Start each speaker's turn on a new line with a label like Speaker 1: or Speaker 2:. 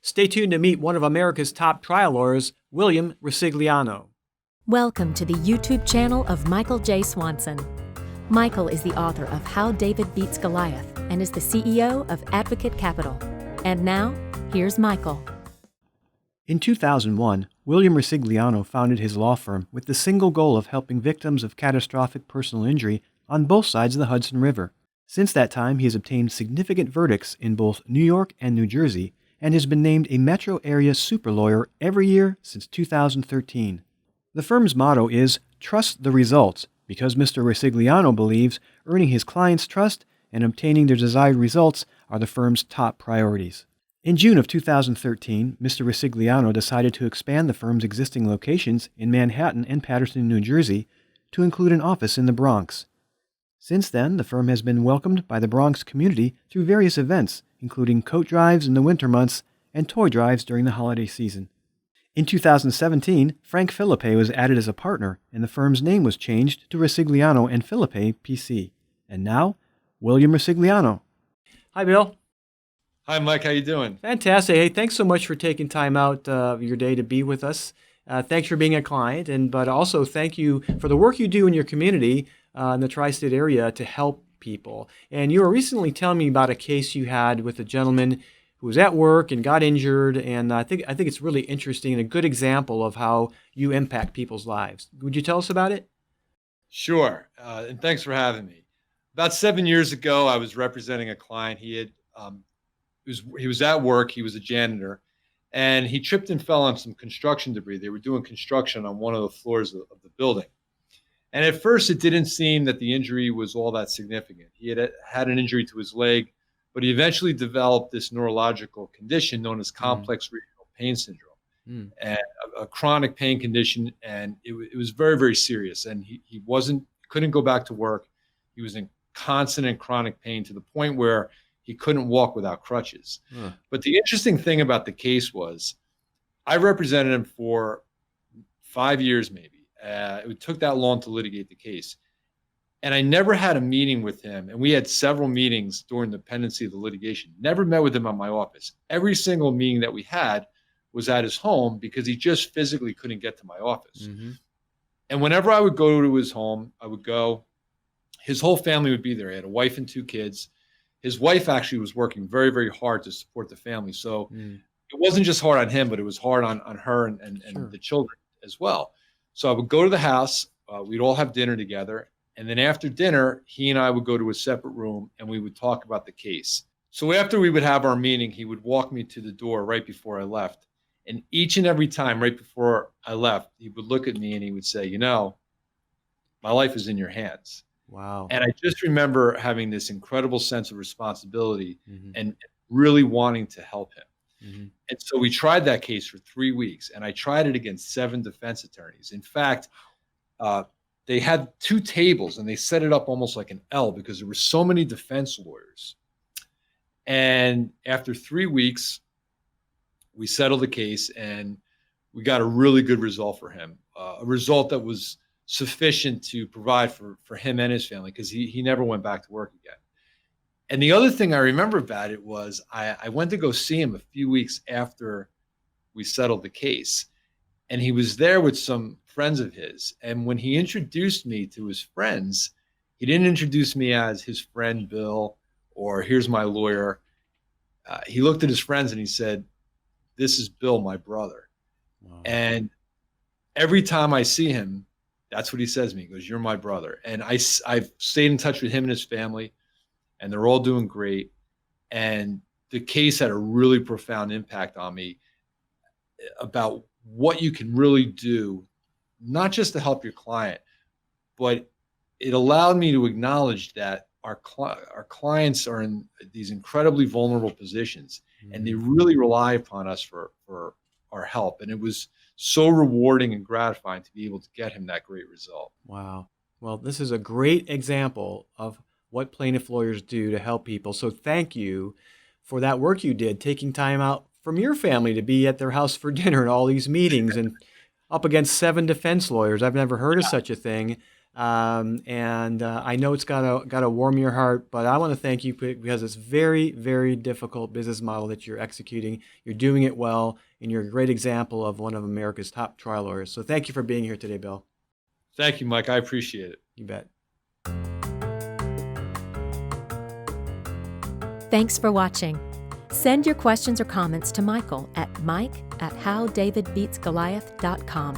Speaker 1: Stay tuned to meet one of America's top trial lawyers, William Ricigliano.
Speaker 2: Welcome to the YouTube channel of Michael J. Swanson. Michael is the author of How David Beats Goliath and is the CEO of Advocate Capital. And now, here's Michael.
Speaker 1: In 2001, William Ricigliano founded his law firm with the single goal of helping victims of catastrophic personal injury on both sides of the Hudson River. Since that time, he has obtained significant verdicts in both New York and New Jersey and has been named a metro area super lawyer every year since 2013. The firm's motto is "Trust the Results," because Mr. Ricigliano believes earning his clients' trust and obtaining their desired results are the firm's top priorities. In June of 2013, Mr. Ricigliano decided to expand the firm's existing locations in Manhattan and Paterson, New Jersey, to include an office in the Bronx. Since then, the firm has been welcomed by the Bronx community through various events, including coat drives in the winter months and toy drives during the holiday season. In 2017, Frank Filippe was added as a partner, and the firm's name was changed to Ricigliano and Filippe PC. And now, William Ricigliano. Hi, Bill.
Speaker 3: Hi, Mike. How you doing?
Speaker 1: Fantastic. Hey, thanks so much for taking time out of your day to be with us. Thanks for being a client, but also thank you for the work you do in your community in the tri-state area to help people. And you were recently telling me about a case you had with a gentleman who was at work and got injured, and I think it's really interesting and a good example of how you impact people's lives. Would you tell us about it?
Speaker 3: Sure, and thanks for having me. About 7 years ago, I was representing a client. He was at work. He was a janitor, and he tripped and fell on some construction debris. They were doing construction on one of the floors of the building. And at first, it didn't seem that the injury was all that significant. He had an injury to his leg, but he eventually developed this neurological condition known as complex regional pain syndrome, and a chronic pain condition. And it was very, very serious. And he couldn't go back to work. He was in constant and chronic pain to the point where he couldn't walk without crutches. But the interesting thing about the case was I represented him for 5 years, maybe. It took that long to litigate the case. And I never had a meeting with him. And we had several meetings during the pendency of the litigation. Never met with him at my office. Every single meeting that we had was at his home because he just physically couldn't get to my office. And whenever I would go to his home, I would go. His whole family would be there. He had a wife and 2 kids. His wife actually was working very, very hard to support the family. So it wasn't just hard on him, but it was hard on her and
Speaker 1: Sure.
Speaker 3: the children as well. So I would go to the house. We'd all have dinner together. And then after dinner, he and I would go to a separate room and we would talk about the case. So after we would have our meeting, he would walk me to the door right before I left. And each and every time right before I left, he would look at me and he would say, my life is in your hands.
Speaker 1: Wow.
Speaker 3: And I just remember having this incredible sense of responsibility and really wanting to help him. And so we tried that case for 3 weeks, and I tried it against 7 defense attorneys. In fact, they had 2 tables, and they set it up almost like an L because there were so many defense lawyers. And after 3 weeks, we settled the case, and we got a really good result for him, a result that was sufficient to provide for him and his family because he never went back to work again. And the other thing I remember about it was I went to go see him a few weeks after we settled the case. And he was there with some friends of his. And when he introduced me to his friends, he didn't introduce me as his friend Bill or here's my lawyer. He looked at his friends and he said, "This is Bill, my brother." Wow. And every time I see him, that's what he says to me. He goes, "You're my brother." And I've stayed in touch with him and his family, and they're all doing great. And the case had a really profound impact on me about what you can really do, not just to help your client, but it allowed me to acknowledge that our clients are in these incredibly vulnerable positions, and they really rely upon us for our help. And it was so rewarding and gratifying to be able to get him that great result.
Speaker 1: Wow. Well, this is a great example of what plaintiff lawyers do to help people. So thank you for that work you did, taking time out from your family to be at their house for dinner and all these meetings and up against 7 defense lawyers. I've never heard of such a thing. And I know it's gotta warm your heart, but I want to thank you because it's very, very difficult business model that you're executing. You're doing it well, and you're a great example of one of America's top trial lawyers. So thank you for being here today, Bill.
Speaker 3: Thank you, Mike. I appreciate it.
Speaker 1: You bet.
Speaker 2: Thanks for watching. Send your questions or comments to Michael at mike@howdavidbeatsgoliath.com.